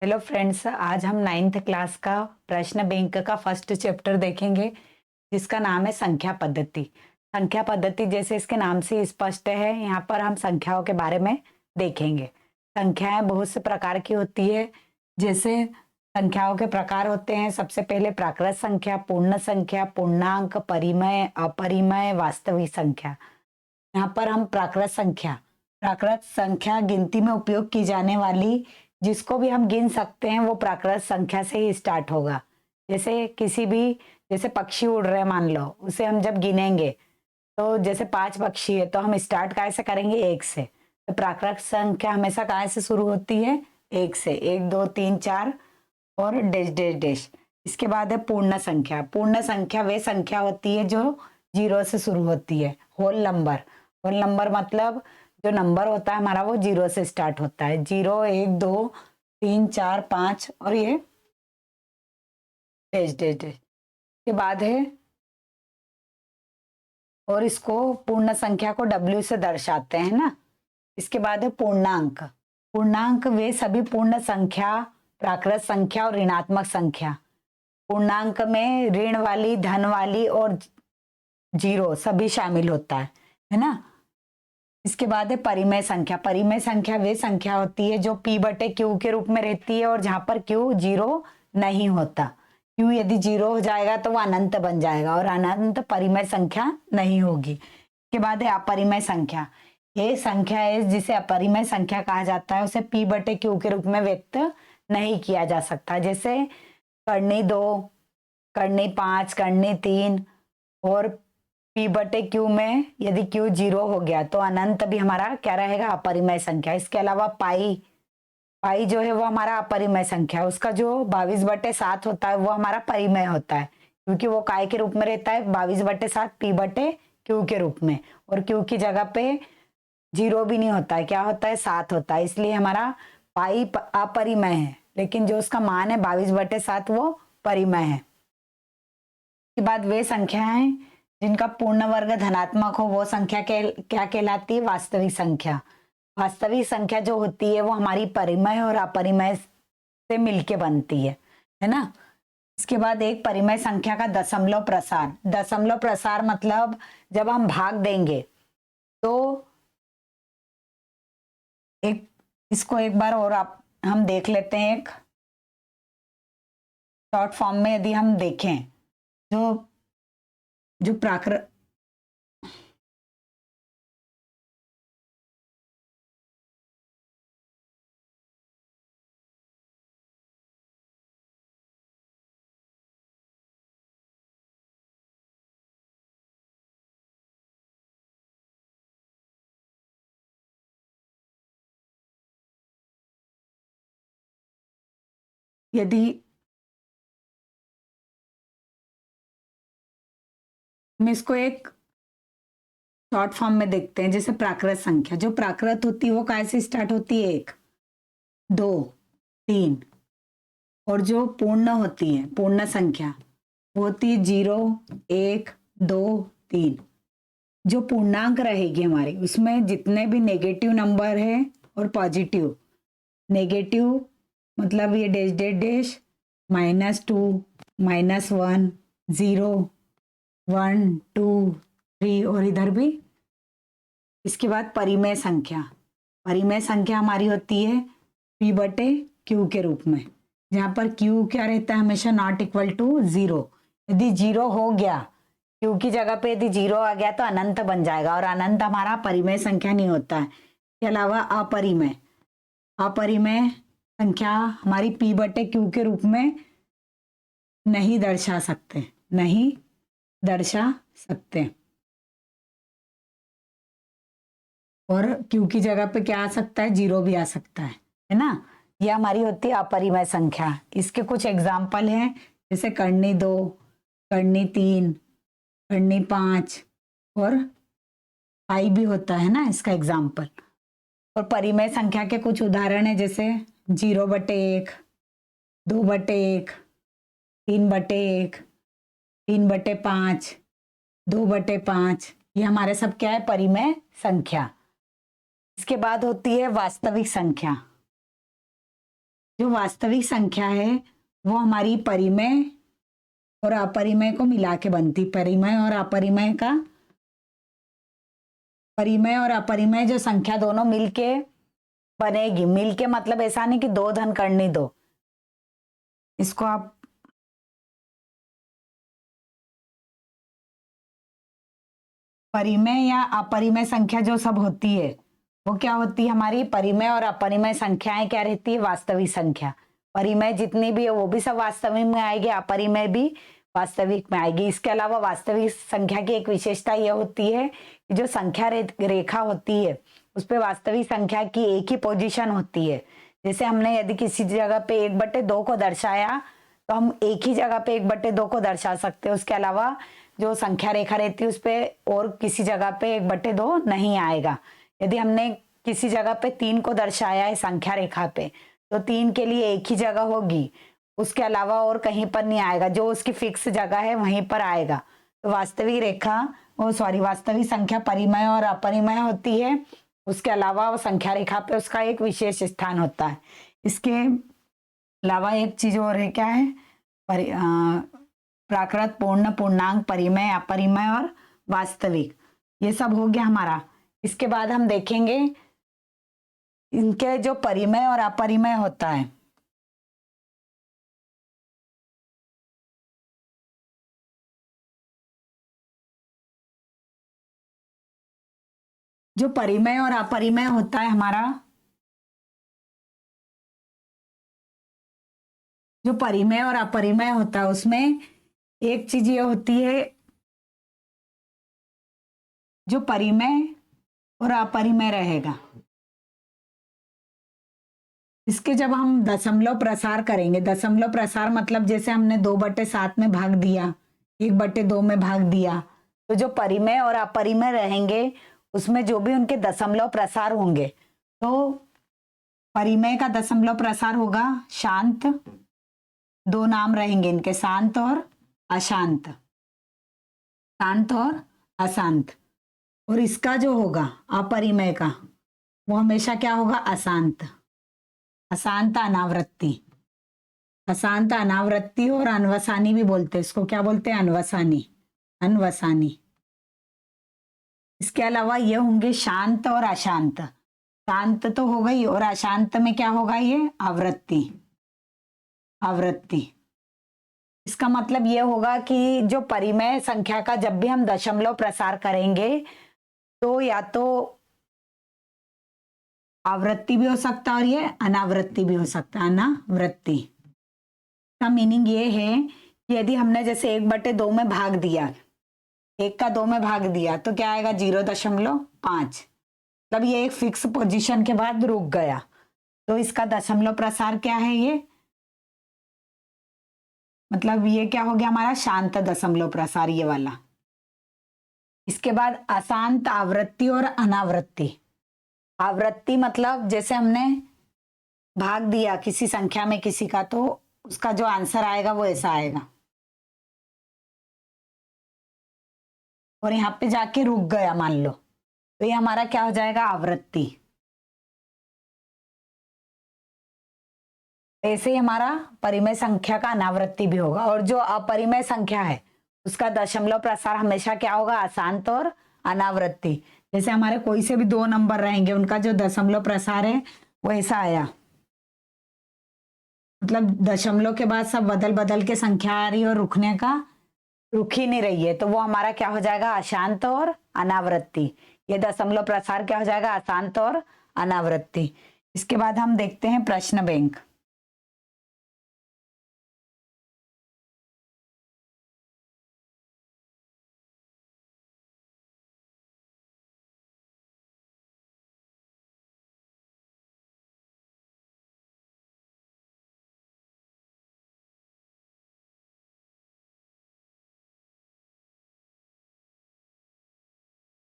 Hello friends, आज हम 9th class का प्रश्न बैंक का फर्स्ट चैप्टर देखेंगे, जिसका नाम है संख्या पद्धति। संख्या पद्धति जैसे इसके नाम से स्पष्ट है, यहाँ पर हम संख्याओं के बारे में देखेंगे। संख्याएं बहुत से प्रकार की होती है। जैसे संख्याओं के प्रकार होते हैं, सबसे पहले प्राकृत संख्या, पूर्ण संख्या, पूर्णांक, परिमेय, अपरिमेय, वास्तविक संख्या। यहाँ पर हम प्राकृत संख्या गिनती में उपयोग की जाने वाली, जिसको भी हम गिन सकते हैं वो प्राकृत संख्या से ही स्टार्ट होगा। जैसे पक्षी उड़ रहे हैं, मान लो, उसे हम जब गिनेंगे तो जैसे 5 पक्षी है तो हम स्टार्ट काय से करेंगे? 1 से। तो प्राकृत संख्या हमेशा काय से शुरू होती है? 1 से। 1 2 3 4 और डैश डैश डैश। इसके बाद है पूर्ण संख्या। पूर्ण संख्या वे संख्या होती है जो 0 से शुरू होती है। होल नंबर मतलब जो नंबर होता है हमारा वो 0 से स्टार्ट होता है। 0 1 2 3 4 5 और ये डैश डैश डैश के बाद है। और इसको पूर्ण संख्या को W से दर्शाते हैं ना। इसके बाद है पूर्णांक। पूर्णांक वे सभी पूर्ण संख्या, प्राकृत संख्या और ऋणात्मक संख्या। पूर्णांक में ऋण वाली, धन वाली और 0 सभी शामिल होता है ना। इसके बाद है परिमेय संख्या। परिमेय संख्या वे संख्या होती है जो P/Q के रूप में रहती है और जहां पर Q 0 नहीं होता। Q यदि 0 हो जाएगा तो वो अनंत बन जाएगा और अनंत परिमेय संख्या नहीं होगी। इसके बाद है अपरिमेय संख्या। ये संख्या है जिसे अपरिमेय संख्या कहा जाता है, उसे P/Q के रूप में व्यक्त नहीं किया जा सकता। जैसे करनी 2, करनी 5, करनी 3 और P/Q में यदि Q 0 हो गया तो अनंत भी हमारा क्या रहेगा? अपरिमेय संख्या। इसके अलावा पाई जो है वो हमारा अपरिमेय संख्या, उसका जो 22/7 होता है वो हमारा परिमेय होता है, क्योंकि वो काय के रूप में रहता है? 22/7 P/Q के रूप में। और Q की जगह पे 0 भी नहीं होता है, क्या होता है? 7 होता है, इसलिए हमारा पाई अपरिमेय है, लेकिन जो उसका मान है 22/7 वो परिमेय है। के बाद वे संख्याएं जिनका पूर्ण वर्ग धनात्मक हो वो संख्या क्या कहलाती है? वास्तविक संख्या। वास्तविक संख्या जो होती है वो हमारी परिमेय और अपरिमेय से मिलके बनती है ना। इसके बाद एक परिमेय संख्या का दशमलव प्रसार। दशमलव प्रसार मतलब जब हम भाग देंगे तो इसको एक बार और हम देख लेते हैं। एक शॉर्ट फॉर्म में यदि हम देखें, जो जो प्राकृत यदि हम इसको एक शॉर्ट फॉर्म में देखते हैं, जैसे प्राकृत संख्या, जो प्राकृत होती है वो कैसे स्टार्ट होती है? 1 2 3। और जो पूर्ण होती है, पूर्ण संख्या, वो होती है 0 1 2 3। जो पूर्णांक रहेगी हमारी, उसमें जितने भी नेगेटिव नंबर है और पॉजिटिव, नेगेटिव मतलब ये डैश डैश डैश, -2 -1 0 1 2 3 और इधर भी। इसके बाद परिमेय संख्या। परिमेय संख्या हमारी होती है P/Q के रूप में, जहां पर Q क्या रहता है? हमेशा नॉट इक्वल टू 0। यदि 0 हो गया, Q की जगह पे यदि 0 आ गया तो अनंत बन जाएगा और अनंत हमारा परिमेय संख्या नहीं होता है। इसके अलावा अपरिमेय, अपरिमेय संख्या हमारी P/Q के रूप में नहीं दर्शा सकते, नहीं दर्शा सकते। और Q की जगह पे क्या आ सकता है? 0 भी आ सकता है ना। यह हमारी होती है अपरिमेय संख्या। इसके कुछ एग्जाम्पल हैं, जैसे करनी 2, करनी 3, करनी 5 और पाई भी होता है ना इसका एग्जाम्पल। और परिमेय संख्या के कुछ उदाहरण है, जैसे 0/1, 2/1, 3/1, 3/5, 2/5। ये हमारे सब क्या है? परिमेय संख्या। इसके बाद होती है वास्तविक संख्या। जो वास्तविक संख्या है वो हमारी परिमेय और अपरिमेय को मिला के बनती। परिमेय और अपरिमेय का, परिमेय और अपरिमेय जो संख्या दोनों मिलके बनेगी। मिलके मतलब ऐसा नहीं कि दो धन करनी दो, इसको आप परिमेय या अपरिमेय संख्या जो सब होती है वो क्या होती है हमारी। परिमेय और अपरिमेय संख्याएं क्या रहती है, वास्तविक संख्या। परिमेय जितनी भी है वो भी सब वास्तविक में आएगी, अपरिमेय भी वास्तविक में आएगी। इसके अलावा वास्तविक संख्या की एक विशेषता यह होती है कि जो संख्या रेखा होती है उस पर वास्तविक संख्या की एक ही पोजीशन होती है। जैसे हमने यदि किसी जगह पे 1/2 को दर्शाया तो हम एक ही जगह पे 1/2 को दर्शा सकते हैं। उसके अलावा जो संख्या रेखा रहती है उस पर और किसी जगह पे 1/2 नहीं आएगा। यदि हमने किसी जगह पे 3 को दर्शाया है संख्या रेखा पे तो 3 के लिए एक ही जगह होगी, उसके अलावा और कहीं पर नहीं आएगा। जो उसकी फिक्स जगह है वहीं पर आएगा। तो वास्तविक रेखा वास्तविक संख्या परिमेय और अपरिमेय होती है। उसके अलावा वो संख्या रेखा पे उसका एक विशेष स्थान होता है। इसके अलावा एक चीज और है, क्या है, प्राकृत, पूर्ण, पूर्णांक, परिमेय, अपरिमेय और वास्तविक। ये सब हो गया हमारा। इसके बाद हम देखेंगे इनके जो परिमेय और अपरिमेय होता है। जो परिमेय और अपरिमेय होता है हमारा, जो परिमेय और अपरिमेय होता है उसमें एक चीज ये होती है, जो परिमेय और अपरिमेय रहेगा इसके जब हम दशमलव प्रसार करेंगे, दशमलव प्रसार मतलब जैसे हमने 2/7 में भाग दिया, 1/2 में भाग दिया, तो जो परिमेय और अपरिमेय रहेंगे उसमें जो भी उनके दशमलव प्रसार होंगे, तो परिमेय का दशमलव प्रसार होगा शांत, दो नाम रहेंगे इनके, शांत और अशांत, शांत और अशांत। और इसका जो होगा अपरिमेय का वो हमेशा क्या होगा, अशांत, अशांत अनावृत्ति, अशांत अनावृत्ति। और अनवसानी भी बोलते हैं इसको, क्या बोलते हैं, अनवसानी, अनवसानी। इसके अलावा ये होंगे शांत और अशांत। शांत तो हो गई और अशांत में क्या होगा, ये आवृत्ति, आवृत्ति। इसका मतलब ये होगा कि जो परिमेय संख्या का जब भी हम दशमलव प्रसार करेंगे तो या तो आवृत्ति भी हो सकता है और ये अनावृत्ति भी हो सकता है, अनावृत्ति का मीनिंग ये है कि यदि हमने जैसे 1/2 में भाग दिया, 1 का 2 में भाग दिया तो क्या आएगा, 0.5, मतलब ये एक फिक्स पोजीशन के बाद रुक गया, तो इसका दशमलव प्रसार क्या है, ये मतलब ये क्या हो गया हमारा, शांत दशमलव प्रसार, ये वाला। इसके बाद अशांत आवृत्ति और अनावृत्ति। आवृत्ति मतलब जैसे हमने भाग दिया किसी संख्या में किसी का, तो उसका जो आंसर आएगा वो ऐसा आएगा और यहाँ पे जाके रुक गया मान लो, तो ये हमारा क्या हो जाएगा, आवृत्ति। ऐसे ही हमारा परिमेय संख्या का अनावृत्ति भी होगा। और जो अपरिमेय संख्या है उसका दशमलव प्रसार हमेशा क्या होगा, अशांत और अनावृत्ति। जैसे हमारे कोई से भी 2 नंबर रहेंगे, उनका जो दशमलव प्रसार है वो ऐसा आया, मतलब दशमलव के बाद सब बदल बदल के संख्या आ रही है और रुकने का रुक ही नहीं रही है, तो वो हमारा क्या हो जाएगा, अशांत और अनावृत्ति। ये दशमलव प्रसार क्या हो जाएगा, अशांत और अनावृत्ति। इसके बाद हम देखते हैं प्रश्न बैंक।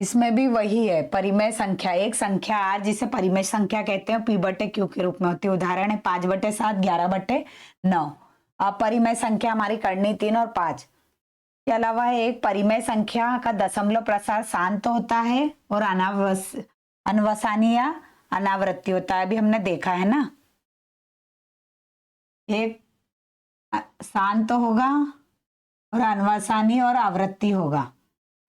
इसमें भी वही है, परिमेय संख्या, एक संख्या आर जिसे परिमेय संख्या कहते हैं, P/Q के रूप में होती है। उदाहरण है 5/7, 11/9। अपरिमेय संख्या हमारी करनी 3 और 5 के अलावा है एक परिमेय संख्या का दशमलव प्रसार शांत होता है और अनवसानी या अनावृत्ति होता है, अभी हमने देखा है ना। एक शांत होगा और अनवसानी और आवृत्ति होगा।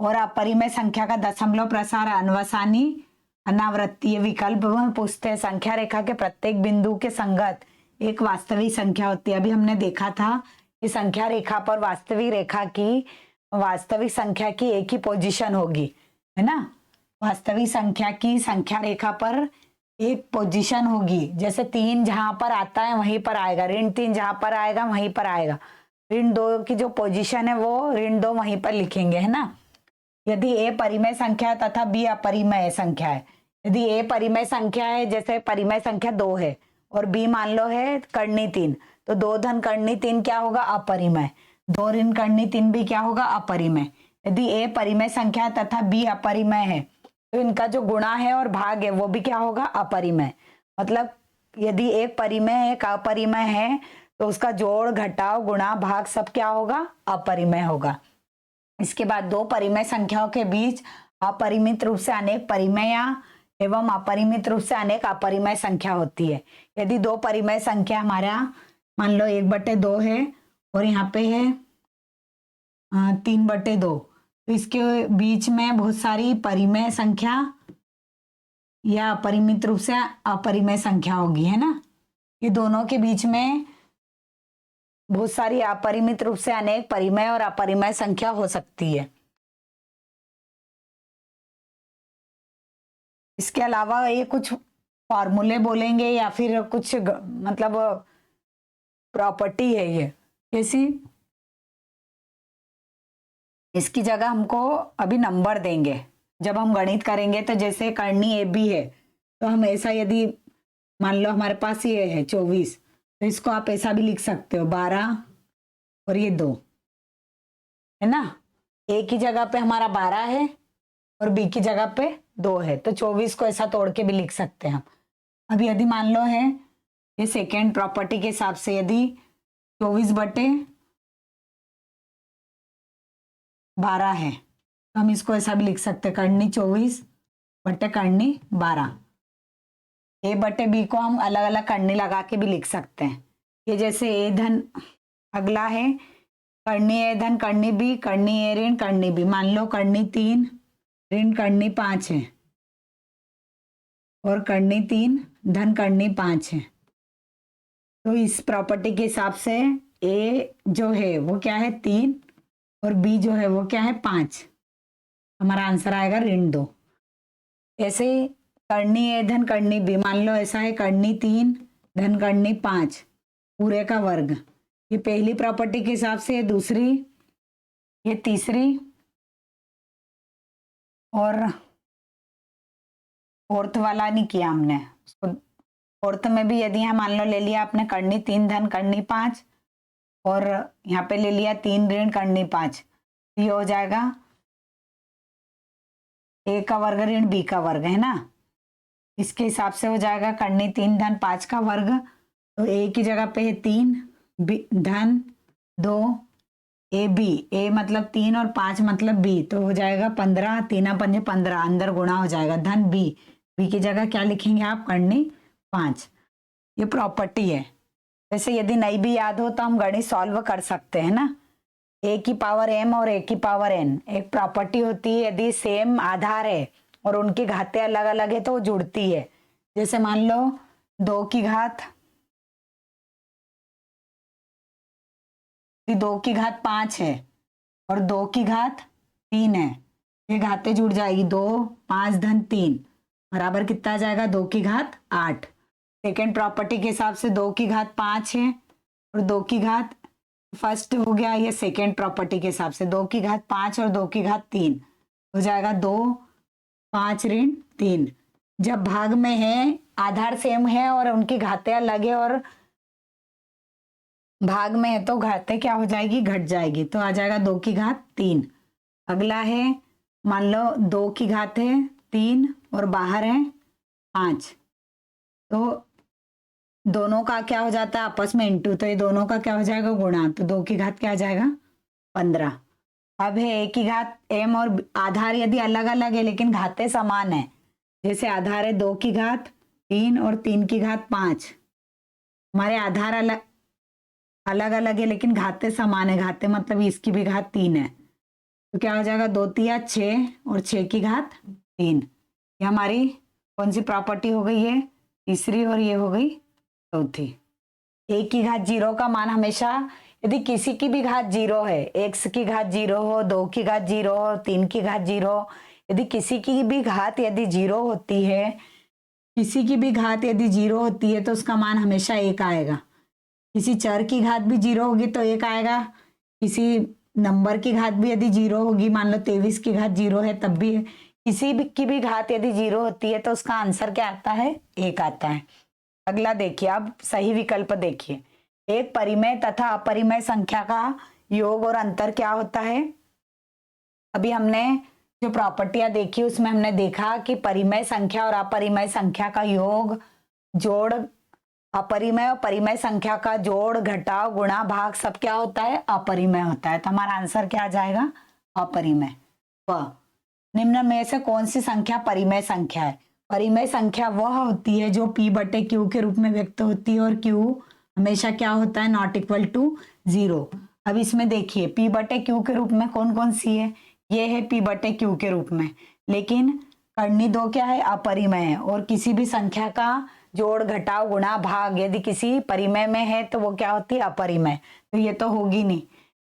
और अपरिमेय संख्या का दशमलव प्रसार अनवसानी अनावृत्ति ये विकल्प में पूछते हैं। संख्या रेखा के प्रत्येक बिंदु के संगत एक वास्तविक संख्या होती है। अभी हमने देखा था कि संख्या रेखा पर वास्तविक रेखा की वास्तविक संख्या की एक ही पोजीशन होगी, है ना। वास्तविक संख्या की संख्या रेखा पर एक पोजीशन होगी। जैसे 3 जहां पर आता है वहीं पर आएगा, ऋण 3 जहां पर आएगा वहीं पर आएगा। ऋण 2 की जो पोजीशन है वो ऋण 2 वहीं पर लिखेंगे, है ना। यदि ए परिमेय संख्या है तथा बी अपरिमेय संख्या है। यदि ए परिमेय संख्या है, जैसे परिमेय संख्या 2 है और बी मान लो है कर्णी 3, तो 2 धन कर्णी 3 क्या होगा? अपरिमेय। 2 ऋण कर्णी 3 भी क्या होगा? अपरिमेय। यदि ए परिमेय संख्या है तथा बी अपरिमेय है तो इनका जो गुणा है और भाग है वो भी क्या होगा? अपरिमेय। मतलब यदि एक परिमेय है एक अपरिमेय है तो उसका जोड़ घटाव गुणा भाग सब क्या होगा? अपरिमेय होगा। इसके बाद 2 परिमेय संख्याओं के बीच अपरिमित रूप से अनेक परिमेय एवं अपरिमित रूप से अनेक अपरिमेय संख्या होती है। यदि 2 परिमेय संख्या हमारा मान लो 1/2 है और यहाँ पे है 3/2, तो इसके बीच में बहुत सारी परिमेय संख्या या अपरिमित रूप से अपरिमेय संख्या होगी, है ना। ये दोनों के बीच में बहुत सारी अपरिमित रूप से अनेक परिमेय और अपरिमेय संख्या हो सकती है। इसके अलावा ये कुछ फॉर्मूले बोलेंगे या फिर कुछ मतलब प्रॉपर्टी है ये कैसी, इसकी जगह हमको अभी नंबर देंगे जब हम गणित करेंगे। तो जैसे कर्णी ए बी है तो हम ऐसा, यदि मान लो हमारे पास ये है 24, तो इसको आप ऐसा भी लिख सकते हो 12 और ये 2, है ना। ए की जगह पे हमारा 12 है और बी की जगह पे 2 है, तो 24 को ऐसा तोड़ के भी लिख सकते हैं हम। अब यदि मान लो है ये सेकेंड प्रॉपर्टी के हिसाब से, यदि 24/12 है तो हम इसको ऐसा भी लिख सकते हैं कर्णी 24/कर्णी 12। ए बटे बी को हम अलग अलग कर्णी लगा के भी लिख सकते हैं। ये जैसे ए धन, अगला है कर्णी ए धन कर्णी बी, कर्णी ए ऋण कर्णी बी। मान लो कर्णी 3 ऋण कर्णी 5 है और कर्णी 3 धन कर्णी 5 है। तो इस प्रॉपर्टी के हिसाब से ए जो है वो क्या है 3 और बी जो है वो क्या है 5। हमारा आंसर आएगा ऋण 2। ऐसे ही कर्णी ए धन कर्णी बी, मान लो ऐसा है कर्णी 3 धन कर्णी 5 पूरे का वर्ग। ये पहली प्रॉपर्टी के हिसाब से, दूसरी, ये तीसरी और फोर्थ वाला नहीं किया हमने उसको। फोर्थ में भी यदि यहाँ मान लो ले लिया आपने कर्णी 3 धन कर्णी 5 और यहाँ पे ले लिया 3 ऋण कर्णी 5, ये हो जाएगा ए का वर्ग ऋण बी का वर्ग, है ना। इसके हिसाब से हो जाएगा कर्णी 3 धन 5 का वर्ग, तो ए की जगह पे है 3 धन 2 ए बी, ए मतलब 3 और 5 मतलब बी, तो हो जाएगा 15, 3 5 15, अंदर गुणा हो जाएगा धन बी। बी की जगह क्या लिखेंगे आप? कर्णी 5। ये प्रॉपर्टी है। वैसे यदि नहीं भी याद हो तो हम गणित सॉल्व कर सकते हैं ना। ए की पावर m और ए की पावर n एक प्रॉपर्टी होती है। यदि सेम आधार है और उनकी घातें अलग अलग है तो वो जुड़ती है। जैसे मान लो 2 की घात 5 है और 2 की घात 3 है, ये घातें जुड़ जाएगी। 2 5 धन 3 बराबर कितना आ जाएगा? 2 की घात 8। सेकेंड प्रॉपर्टी के हिसाब से 2 की घात 5 है और 2 की घात, फर्स्ट हो गया ये सेकेंड प्रॉपर्टी के हिसाब से 2 की घात 5 और 2 की घात 3 हो जाएगा 2 5 ऋण 3। जब भाग में है, आधार सेम है और उनकी घातें अलग है और भाग में है तो घातें क्या हो जाएगी? घट जाएगी, तो आ जाएगा 2 की घात 3। अगला है मान लो 2 की घात है 3 और बाहर है 5, तो दोनों का क्या हो जाता है आपस में इंटू, तो ये दोनों का क्या हो जाएगा? गुणा, तो 2 की घात क्या आ जाएगा? 15। अब है ए की घात m और आधार यदि अलग अलग है लेकिन घातें समान है, जैसे आधार है 2 की घात 3 और 3 की घात 5, हमारे आधार अलग अलग अलग है लेकिन घाते समान है, घाते मतलब इसकी भी घात 3 है, तो क्या हो जाएगा 2 तिया 6 और 6 की घात 3। ये हमारी कौन सी प्रॉपर्टी हो गई है, तीसरी, और ये हो गई चौथी। एक की घात 0 का मान हमेशा, यदि किसी की भी घात 0 है, x की घात 0 हो, 2 की घात 0 हो, 3 की घात 0, यदि किसी की भी घात यदि 0 होती है, किसी की भी घात यदि 0 होती है तो उसका मान हमेशा 1 आएगा। किसी चर की घात भी 0 होगी तो 1 आएगा। किसी नंबर की घात भी यदि 0 होगी, मान लो 23 की घात 0 है, तब भी किसी भी की भी घात यदि 0 होती है तो उसका आंसर क्या आता है, 1 आता है। अगला देखिए, अब सही विकल्प देखिए। एक परिमेय तथा अपरिमेय संख्या का योग और अंतर क्या होता है। अभी हमने जो प्रॉपर्टियां देखी उसमें हमने देखा कि परिमेय संख्या और अपरिमेय संख्या का योग, जोड़, अपरिमेय और परिमेय संख्या का जोड़, घटाव, गुणा, भाग सब क्या होता है, अपरिमेय होता है। तो हमारा आंसर क्या आ जाएगा, अपरिमेय। निम्न में से कौन सी संख्या परिमेय संख्या है। परिमेय संख्या वह होती है जो p बटे क्यू के रूप में व्यक्त होती है और q हमेशा क्या होता है, नॉट इक्वल टू 0। अब इसमें देखिए p बटे क्यू के रूप में कौन कौन सी है, ये है p बटे क्यू के रूप में, लेकिन करनी दो क्या है, अपरिमेय है। और किसी भी संख्या का जोड़, घटाव, गुणा, भाग यदि किसी परिमेय में है तो वो क्या होती है, अपरिमेय, तो ये तो होगी नहीं।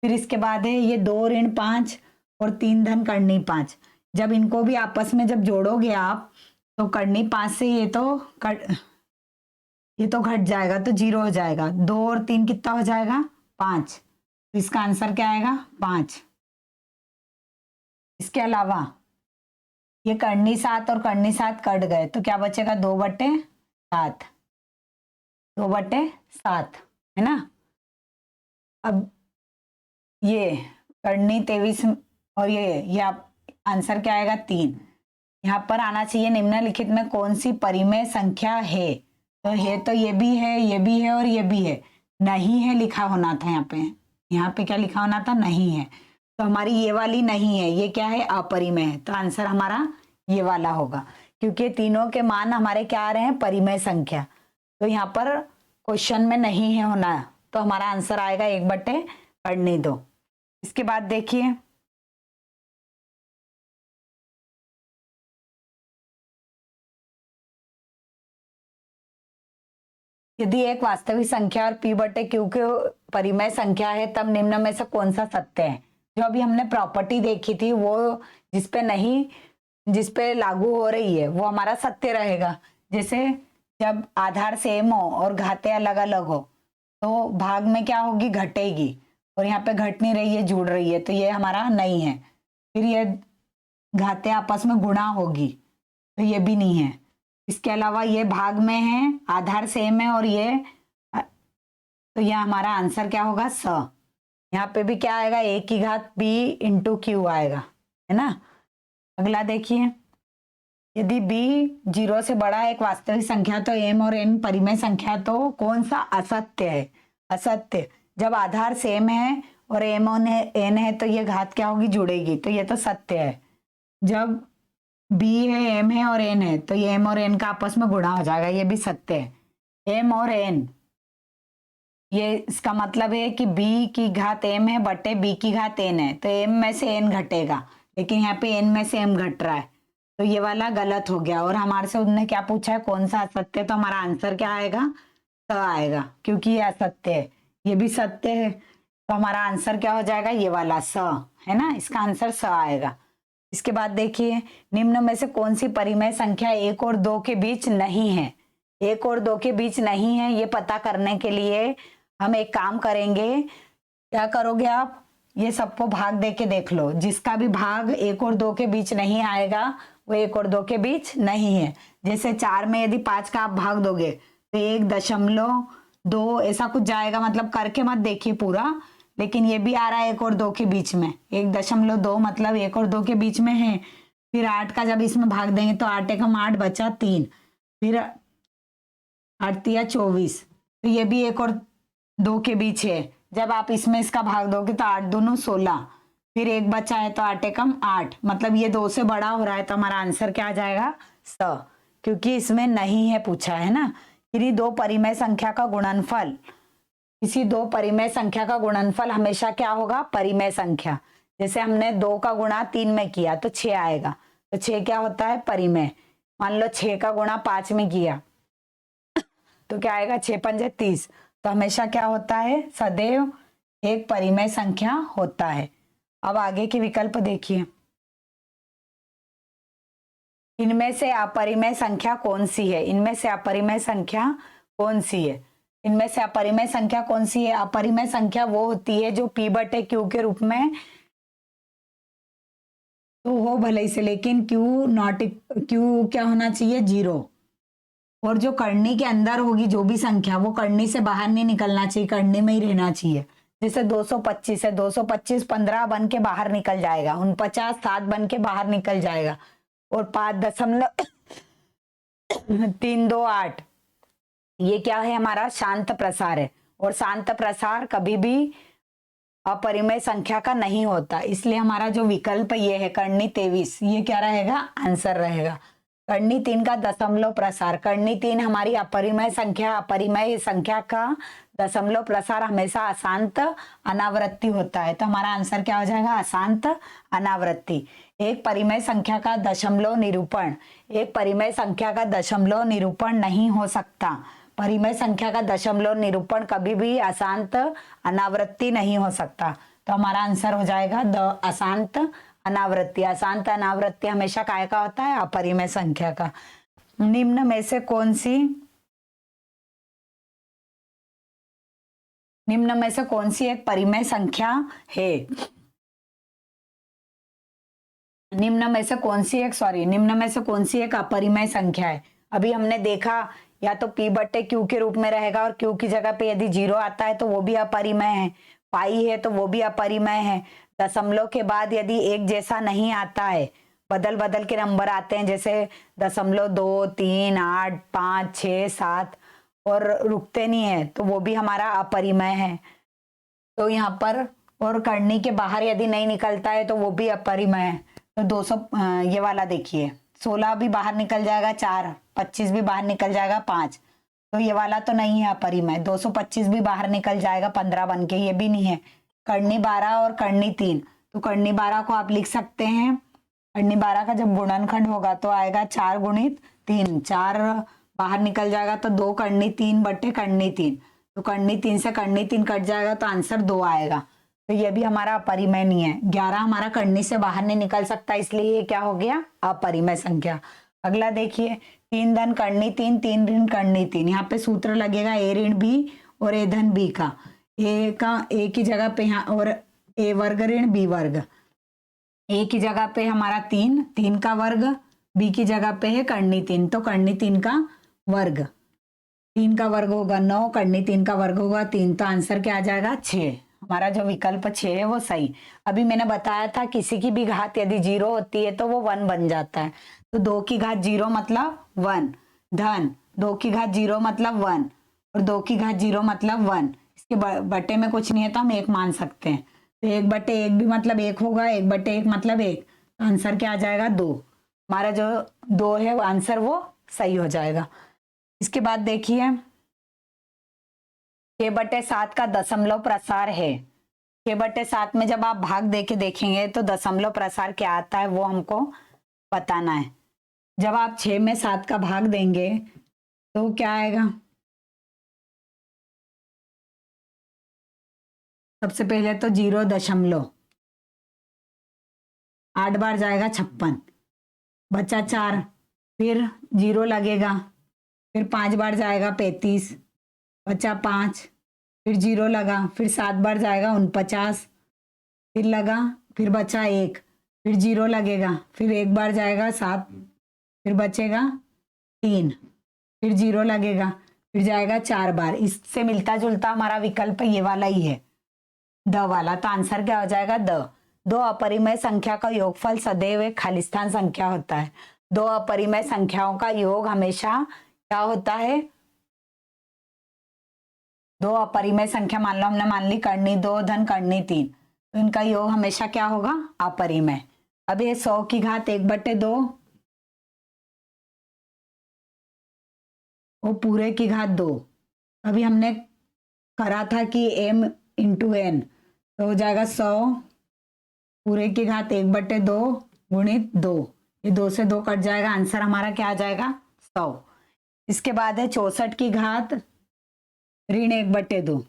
फिर इसके बाद है ये 2 ऋण 5 और 3 धन करनी 5। जब इनको भी आपस में जब जोड़ोगे आप तो करनी 5 से ये तो घट जाएगा तो 0 हो जाएगा। 2 और 3 कितना हो जाएगा, 5, तो इसका आंसर क्या आएगा, 5। इसके अलावा ये करनी 7 और करनी 7 कट गए तो क्या बचेगा, 2/7, 2/7 है ना। अब ये करनी 23 और ये आप आंसर क्या आएगा, 3। यहाँ पर आना चाहिए निम्नलिखित में कौन सी परिमेय संख्या है, तो है तो ये भी है, ये भी है और ये भी है, नहीं है लिखा होना था यहाँ पे क्या लिखा होना था, नहीं है। तो हमारी ये वाली नहीं है, ये क्या है, अपरिमेय है, तो आंसर हमारा ये वाला होगा, क्योंकि तीनों के मान हमारे क्या आ रहे हैं, परिमेय संख्या। तो यहाँ पर क्वेश्चन में नहीं है होना, तो हमारा आंसर आएगा 1/2। इसके बाद देखिए, यदि एक वास्तविक संख्या और p बटे क्यू के परिमेय संख्या है तब निम्न में से कौन सा सत्य है। जो अभी हमने प्रॉपर्टी देखी थी वो जिसपे लागू हो रही है वो हमारा सत्य रहेगा। जैसे जब आधार सेम हो और घाते अलग अलग हो तो भाग में क्या होगी, घटेगी, और यहाँ पे घट नहीं रही है, जुड़ रही है, तो ये हमारा नहीं है। फिर ये घाते आपस में गुणा होगी तो ये भी नहीं है। इसके अलावा ये भाग में है, आधार सेम है, और ये तो ये हमारा आंसर क्या होगा, स। यहाँ पे भी क्या आएगा, a की घात b इंटू क्यू आएगा, है ना। अगला देखिए, यदि b 0 से बड़ा एक वास्तविक संख्या तो m और n परिमेय संख्या, तो कौन सा असत्य है, असत्य। जब आधार सेम है और m और n है तो ये घात क्या होगी, जुड़ेगी, तो ये तो सत्य है। जब b है, m है और n है तो ये m और n का आपस में गुणा हो जाएगा, ये भी सत्य है। m और n, ये इसका मतलब है कि b की घात m है बटे b की घात n है, तो m में से n घटेगा, लेकिन यहाँ पे n में से m घट रहा है, तो ये वाला गलत हो गया। और हमारे से उन्होंने क्या पूछा है, कौन सा असत्य, तो हमारा आंसर क्या आएगा, स आएगा, क्योंकि ये असत्य है, ये भी सत्य है, तो हमारा आंसर क्या हो जाएगा, ये वाला स, है ना, इसका आंसर स आएगा। इसके बाद देखिए, निम्न में से कौन सी परिमेय संख्या 1 और 2 के बीच नहीं है। 1 और 2 के बीच नहीं है, ये पता करने के लिए हम एक काम करेंगे। क्या करोगे आप, ये सबको भाग दे के देख लो, जिसका भी भाग 1 और 2 के बीच नहीं आएगा वो 1 और 2 के बीच नहीं है। जैसे 4 में यदि 5 का आप भाग दोगे तो 1.2 ऐसा कुछ जाएगा, मतलब करके मत देखिए पूरा, लेकिन ये भी आ रहा है 1 और 2 के बीच में, 1.2 मतलब 1 और 2 के बीच में है। फिर 8 का जब इसमें भाग देंगे तो 8 एकम 8 बचा 3, फिर 8 तिया 24, तो ये भी 1 और 2 के बीच है। जब आप इसमें इसका भाग दोगे तो 8 दूनी 16, फिर 1 बचा है तो 8 एकम 8, मतलब ये 2 से बड़ा हो रहा है, तो हमारा आंसर क्या आ जाएगा, स, क्योंकि इसमें नहीं है पूछा है ना। फिर 2 परिमेय संख्या का गुणनफल किसी दो परिमेय संख्या का गुणनफल हमेशा क्या होगा, परिमेय संख्या। जैसे हमने 2 का गुणा 3 में किया तो 6 आएगा, तो 6 क्या होता है, परिमेय। मान लो 6 का गुणा 5 में किया तो क्या आएगा, 6 पंजे 30। तो हमेशा क्या होता है, सदैव एक परिमेय संख्या होता है। अब आगे के विकल्प देखिए, इनमें से अपरिमेय संख्या कौन सी है, इनमें से अपरिमेय संख्या कौन सी है, इनमें से अपरिमेय संख्या कौन सी है। अपरिमेय संख्या वो होती है जो p/q के रूप में तो हो भले से, लेकिन क्यू क्या होना चाहिए, 0। और जो करनी के अंदर होगी जो भी संख्या, वो करनी से बाहर नहीं निकलना चाहिए, करनी में ही रहना चाहिए। जैसे 225 है, 225 15 बन के बाहर निकल जाएगा, 49 7 बन के बाहर निकल जाएगा, और 5.328 ये क्या है, हमारा शांत प्रसार है। और शांत प्रसार कभी भी अपरिमेय संख्या का नहीं होता, इसलिए हमारा जो विकल्प ये है करनी 23, ये क्या रहेगा, आंसर रहेगा। करनी 3 का दशमलव प्रसार, करनी 3 हमारी अपरिमेय संख्या, अपरिमेय संख्या का दशमलव प्रसार हमेशा अशांत अनावृत्ति होता है, तो हमारा आंसर क्या हो जाएगा, अशांत अनावृत्ति। एक परिमेय संख्या का दशमलव निरूपण, एक परिमेय संख्या का दशमलव निरूपण नहीं हो सकता। परिमेय संख्या का दशमलव निरूपण कभी भी अशांत अनावृत्ति नहीं हो सकता, तो हमारा आंसर हो जाएगा द अशांत अनावृत्ति। अशांत अनावृत्ति हमेशा काय का होता है, अपरिमेय संख्या का। निम्न में से कौन सी एक परिमेय संख्या है, निम्न में से कौन सी एक अपरिमेय संख्या है। अभी हमने देखा या तो p/q के रूप में रहेगा, और q की जगह पे यदि 0 आता है तो वो भी अपरिमेय है, पाई है तो वो भी अपरिमेय है। दशमलव के बाद यदि एक जैसा नहीं आता है, बदल बदल के नंबर आते हैं, जैसे 0.2 3 8 5 6 7 और रुकते नहीं है, तो वो भी हमारा अपरिमेय है। तो यहाँ पर और करनी के बाहर यदि नहीं निकलता है तो वो भी अपरिमेय है। तो 200 ये वाला देखिए, 16 भी बाहर निकल जाएगा 4, 25 भी बाहर निकल जाएगा 5, तो ये वाला तो नहीं है अपरिमेय। 225 भी बाहर निकल जाएगा 15 बन के, ये भी नहीं है। करनी 12 और करनी 3, तो करनी 12 को आप लिख सकते हैं, करनी 12 का जब गुणनखंड होगा तो आएगा 4 गुणित 3, 4 बाहर निकल जाएगा तो 2 करनी 3 बटे करनी 3, तो करनी 3 से करनी 3 कट जाएगा तो आंसर 2 आएगा, तो ये भी हमारा अपरिमेय नहीं है। 11 हमारा करनी से बाहर नहीं निकल सकता, इसलिए ये क्या हो गया, अपरिमेय संख्या। अगला देखिए, 3 धन करनी 3, 3 ऋण करनी 3। यहाँ पे सूत्र लगेगा a ऋण b और a धन b का, a की जगह पे यहाँ और a वर्ग ऋण b वर्ग, a की जगह पे हमारा 3 का वर्ग, b की जगह पे है करनी 3, तो करनी 3 का वर्ग, 3 का वर्ग होगा 9, करनी 3 का वर्ग होगा 3, तो आंसर क्या आ जाएगा, 6। हमारा जो विकल्प 6 है वो सही। अभी मैंने बताया था किसी की भी घात यदि 0 होती है तो वो 1 बन जाता है, तो 2 की घात 0 मतलब 1, धन 2 की घात 0 मतलब 1, और 2 की घात 0 मतलब 1। इसके बटे में कुछ नहीं है तो हम 1 मान सकते हैं, तो 1/1 भी मतलब 1 होगा, 1/1 मतलब 1, तो आंसर क्या आ जाएगा, 2। हमारा जो 2 है वो आंसर वो सही हो जाएगा। इसके बाद देखिए, 6/7 का दशमलव प्रसार है। 6/7 में जब आप भाग देके देखेंगे तो दशमलव प्रसार क्या आता है वो हमको बताना है। जब आप 6 में 7 का भाग देंगे तो क्या आएगा, सबसे पहले तो 0.8 बार जाएगा 56, बचा 4, फिर 0 लगेगा, फिर 5 बार जाएगा 35, बचा 5, फिर 0 लगा, फिर 7 बार जाएगा 49, फिर लगा, फिर बचा 1, फिर 0 लगेगा, फिर 1 बार जाएगा 7, फिर बचेगा 3, फिर 0 लगेगा, फिर जाएगा 4 बार। इससे मिलता जुलता हमारा विकल्प ये वाला ही है, द वाला, तो आंसर क्या हो जाएगा, द। 2 अपरिमेय संख्या का योगफल सदैव एक खालिस्तान संख्या होता है। 2 अपरिमेय संख्याओं का योग हमेशा क्या होता है, 2 अपरिमेय संख्या मान लो हमने मान ली करनी 2 धन करनी 3, तो इनका योग हमेशा क्या होगा, अपरिमेय। अब ये 100 की घात 1/2 वो पूरे की घात 2, अभी हमने करा था कि m इंटू n, तो हो जाएगा 100 पूरे की घात 1/2 गुणित 2, ये 2 से 2 कट जाएगा, आंसर हमारा क्या आ जाएगा 100। इसके बाद है 64 की घात ऋण 1/2,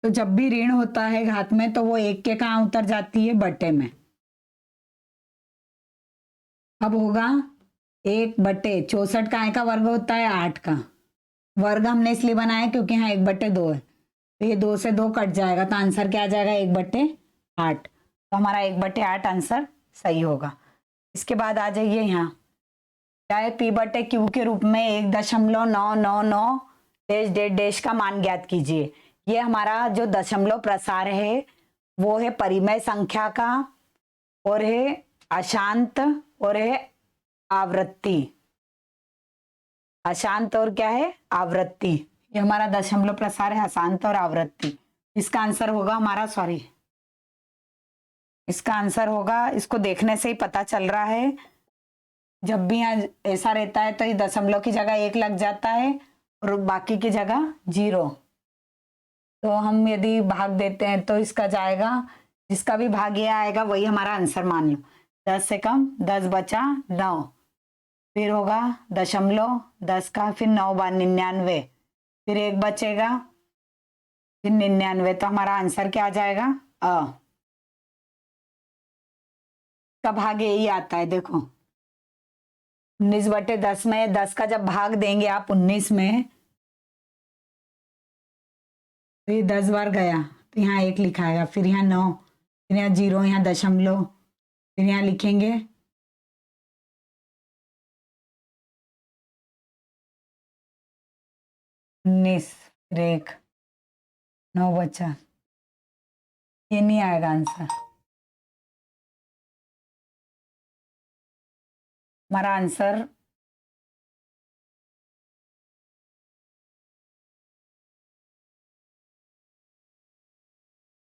तो जब भी ऋण होता है घात में तो वो एक के कहाँ उतर जाती है, बटे में। अब होगा 1/64, काय का वर्ग होता है 8 का वर्ग, हमने इसलिए बनाया क्योंकि यहाँ 1/2 है, तो ये 2 से 2 कट जाएगा, तो आंसर क्या आ जाएगा 1/8, तो हमारा 1/8 आंसर सही होगा। इसके बाद आ जाइए यहाँ, चाहे P/Q के रूप में 1.999 डैश डैश डैश का मान ज्ञात कीजिए। ये हमारा जो दशमलव प्रसार है वो है परिमेय संख्या का, और है अशांत, और है आवृत्ति। अशांत और क्या है, आवृत्ति। ये हमारा दशमलव प्रसार है, अशांत और आवृत्ति। इसका आंसर होगा हमारा, सॉरी, इसका आंसर होगा, इसको देखने से ही पता चल रहा है, जब भी यहाँ ऐसा रहता है तो ये दशमलव की जगह 1 लग जाता है और बाकी की जगह 0। तो हम यदि भाग देते हैं तो इसका जाएगा, जिसका भी भाग ये आएगा वही हमारा आंसर मान लो। 10 से कम 10 बचा 9, फिर होगा दशमलव 10 का, फिर 9 बार 99, फिर 1 बचेगा, फिर 99, तो हमारा आंसर क्या आ जाएगा का भाग यही आता है। देखो 19/10 में 10 का जब भाग देंगे आप 19 में, तो ये 10 बार गया तो यहाँ 1 लिखाएगा, फिर यहाँ 9, फिर यहाँ 0, यहाँ दशमलव, फिर यहाँ लिखेंगे 19, फिर 1, 9 बचा, ये नहीं आएगा आंसर। हमारा आंसर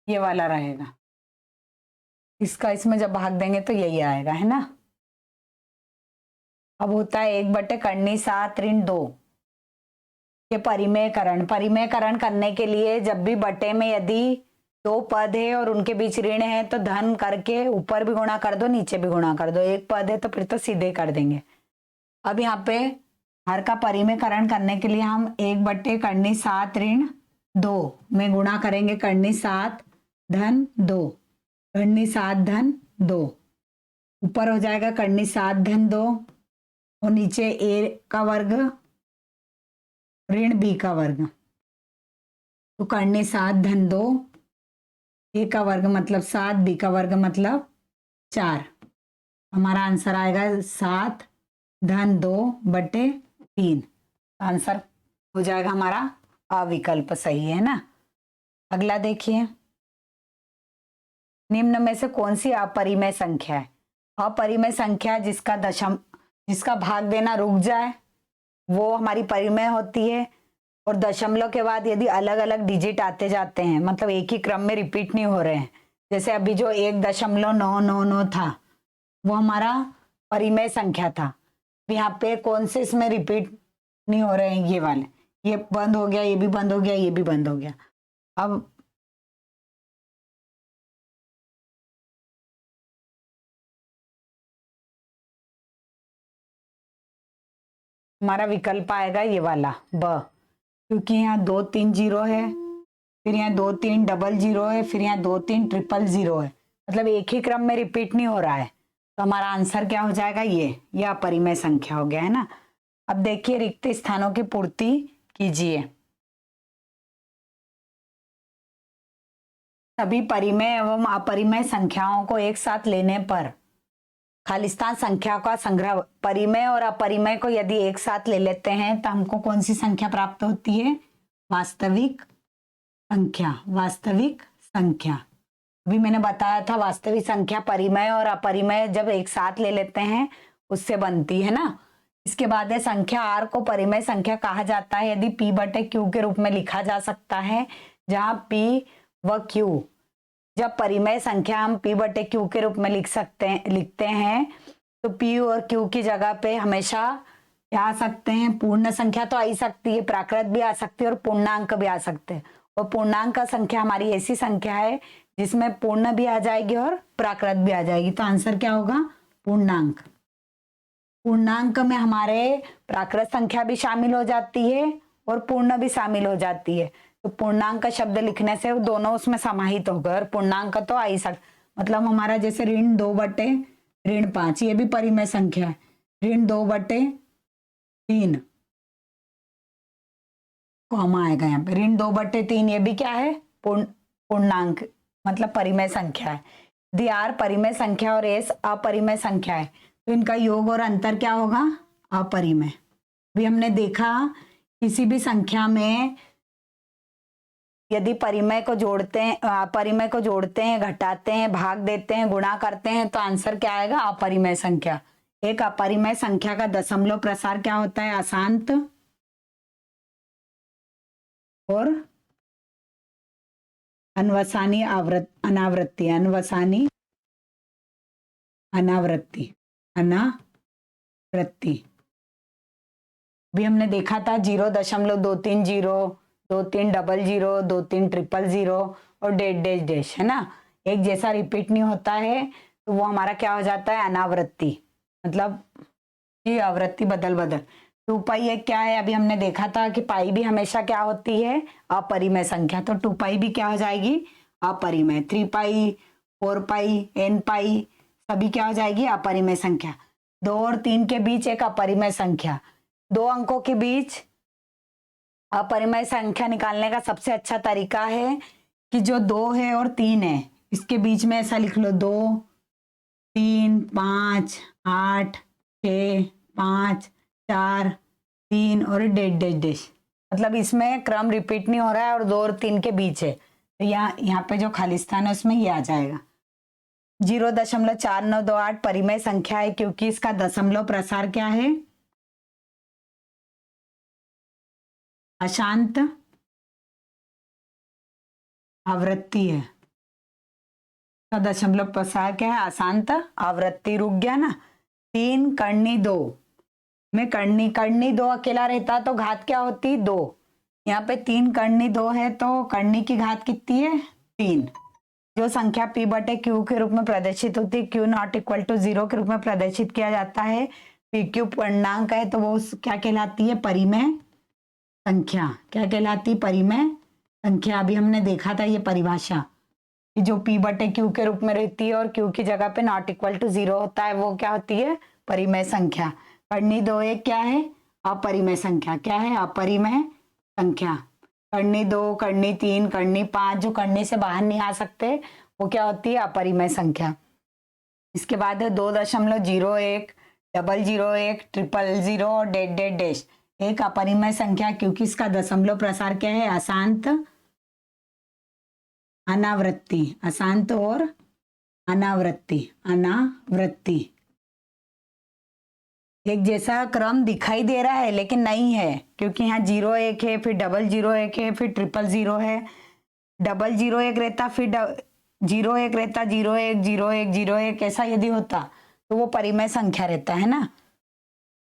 ये वाला रहेगा, इसका इसमें जब भाग देंगे तो यही आएगा, है ना। अब होता है 1/7 ऋण 2, ये परिमेयकरण। परिमेयकरण करने के लिए जब भी बटे में यदि 2 पद है और उनके बीच ऋण है तो धन करके ऊपर भी गुणा कर दो, नीचे भी गुणा कर दो। 1 पद है तो फिर तो सीधे कर देंगे। अब यहाँ पे हर का परिमेयकरण करने के लिए हम 1/7 ऋण 2 में गुणा करेंगे, 7 धन 2, 7 धन 2, ऊपर हो जाएगा 7 धन 2 और नीचे a का वर्ग ऋण b का वर्ग, तो 7 धन 2, a का वर्ग मतलब 7, b का वर्ग मतलब 4। हमारा आंसर आएगा 7 धन 2/3, आंसर हो जाएगा हमारा अविकल्प सही, है ना। अगला देखिए, निम्न में से कौन सी अपरिमेय संख्या है। अपरिमेय संख्या जिसका भाग देना रुक जाए वो हमारी परिमेय होती है, और दशमलव के बाद यदि अलग अलग डिजिट आते जाते हैं, मतलब एक ही क्रम में रिपीट नहीं हो रहे हैं, जैसे अभी जो 1.999 था वो हमारा परिमेय संख्या था। यहाँ पे कौन से इसमें रिपीट नहीं हो रहे हैं, ये वाले, ये बंद हो गया, ये भी बंद हो गया, ये भी बंद हो गया। अब हमारा विकल्प आएगा ये वाला ब, क्योंकि यहाँ 2 3 0 है, फिर यहाँ 2 3 डबल 0 है, फिर यहाँ 2 3 ट्रिपल 0 है, मतलब एक ही क्रम में रिपीट नहीं हो रहा है, तो हमारा आंसर क्या हो जाएगा, ये अपरिमेय संख्या हो गया, है ना। अब देखिए रिक्त स्थानों की पूर्ति कीजिए। सभी परिमेय एवं अपरिमेय संख्याओं को एक साथ लेने पर खालिस्तान संख्या का संग्रह, परिमेय और अपरिमेय को यदि एक साथ ले लेते हैं तो हमको कौन सी संख्या प्राप्त होती है, वास्तविक संख्या। वास्तविक संख्या अभी मैंने बताया था, वास्तविक संख्या परिमेय और अपरिमेय जब एक साथ ले लेते हैं उससे बनती है ना। इसके बाद है संख्या r को परिमेय संख्या कहा जाता है यदि P/Q के रूप में लिखा जा सकता है, जहां P व Q, जब परिमेय संख्या हम P/Q के रूप में लिखते हैं तो P और Q की जगह पे हमेशा क्या आ सकते हैं? पूर्ण संख्या तो आ ही सकती है, प्राकृत भी आ सकती है और पूर्णांक भी आ सकते हैं। और पूर्णांक का संख्या हमारी ऐसी संख्या है जिसमें पूर्ण भी आ जाएगी और प्राकृत भी आ जाएगी, तो आंसर क्या होगा? पूर्णांक। पूर्णांक में हमारे प्राकृत संख्या भी शामिल हो जाती है और पूर्ण भी शामिल हो जाती है, तो पूर्णांक का शब्द लिखने से दोनों उसमें समाहित हो गए और पूर्णांक तो आ ही मतलब हमारा जैसे ऋण 2/5, ये भी परिमेय संख्या है। ऋण 2/3 कॉमा आएगा यहाँ पे, ऋण 2/3 ये भी क्या है? पूर्णांक मतलब परिमेय संख्या है। दी आर परिमेय संख्या और एस अपरिमेय संख्या है, तो इनका योग और अंतर क्या होगा? अपरिमेय। भी हमने देखा किसी भी संख्या में यदि परिमेय को जोड़ते हैं, अपरिमेय को जोड़ते हैं, घटाते हैं, भाग देते हैं, गुणा करते हैं, तो आंसर क्या आएगा? अपरिमेय संख्या। एक अपरिमेय संख्या का दशमलव प्रसार क्या होता है? अशांत और अनवसानी अनावृत्ति भी हमने देखा था 0.230, 2300, 2300 और डैश है ना, एक जैसा रिपीट नहीं होता है, तो वो हमारा क्या हो जाता है? अनावृत्ति, मतलब ये आवृत्ति बदल 2 पाई एक क्या है? अभी हमने देखा था कि पाई भी हमेशा क्या होती है? अपरिमेय संख्या, तो 2 पाई भी क्या हो जाएगी? अपरिमेय। 3 पाई, 4 पाई, n पाई सभी क्या हो जाएगी? अपरिमेय संख्या। 2 और 3 के बीच एक अपरिमेय संख्या, 2 अंकों के बीच अपरिमेय संख्या निकालने का सबसे अच्छा तरीका है कि जो 2 है और 3 है इसके बीच में ऐसा लिख लो, 2, 3, 5, 8, 6, 5, 4, 3 और डैश, मतलब इसमें क्रम रिपीट नहीं हो रहा है और 2 और 3 के बीच है, तो यहाँ पे जो खाली स्थान है उसमें ये आ जाएगा। 0.4928 परिमेय संख्या है क्योंकि इसका दशमलव प्रसार क्या है? अशांत आवृत्ति है। का दशमलव प्रसार क्या है? अशांत आवृत्ति। रुक गया ना? 3 कर्णी 2 में कर्णी 2 अकेला रहता तो घात क्या होती? 2। यहाँ पे 3 कर्णी 2 है तो कर्णी की घात कितनी है? 3। जो संख्या p/q के रूप में प्रदर्शित होती है, q नॉट इक्वल टू 0 के रूप में प्रदर्शित किया जाता है, pq पूर्णांक है, तो वो क्या कहलाती है? परिमेय संख्या। क्या कहलाती? परिमेय संख्या। अभी हमने देखा था ये परिभाषा कि जो p/q के रूप में रहती है और q की जगह पे नॉट इक्वल टू 0 होता है, वो क्या होती है? परिमेय संख्या। कर्णी 2 एक क्या है? अपरिमेय संख्या। क्या है? अपरिमेय संख्या। कर्णी 2, कर्णी 3, कर्णी 5 जो कर्णी से बाहर नहीं आ सकते वो क्या होती है? अपरिमेय संख्या। इसके बाद है 2.01, 001, 000 और डैश एक अपरिमेय संख्या क्योंकि इसका दशमलव प्रसार क्या है? अशांत अनावृत्ति। अशांत और अनावृत्ति एक जैसा क्रम दिखाई दे रहा है लेकिन नहीं है, क्योंकि यहाँ 0 1 है, फिर 001 है, फिर 000 है। 001 रहता, फिर 01 रहता, 01 01 01 ऐसा यदि होता तो वो परिमेय संख्या रहता है ना।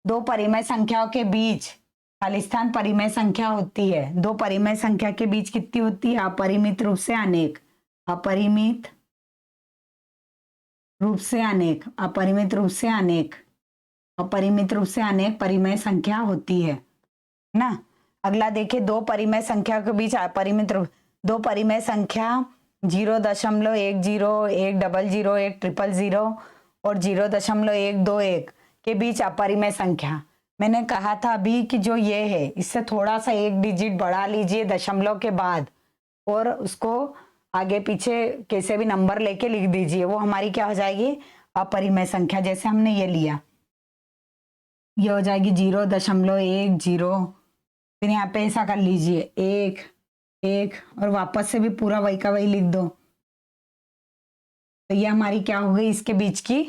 2 परिमेय संख्याओं के बीच खाली स्थान परिमेय संख्या होती है। 2 परिमेय संख्या के बीच कितनी होती है? अपरिमित रूप से अनेक। अपरिमित रूप से अनेक, अपरिमित रूप से अनेक, अपरिमित रूप से अनेक परिमेय संख्या होती है ना। अगला देखिए, 2 परिमेय संख्या के बीच अपरिमित रूप, 2 परिमेय संख्या 0.10, 1 00, 1 000 और 0.121 के बीच अपरिमेय संख्या। मैंने कहा था अभी कि जो ये है इससे थोड़ा सा 1 डिजिट बढ़ा लीजिए दशमलव के बाद और उसको आगे पीछे कैसे भी नंबर लेके लिख दीजिए, वो हमारी क्या हो जाएगी? अपरिमेय संख्या। जैसे हमने ये लिया, ये हो जाएगी 0.10, फिर यहाँ पे ऐसा कर लीजिए 1 1 और वापस से भी पूरा वही का वही लिख दो, तो ये हमारी क्या हो गई? इसके बीच की,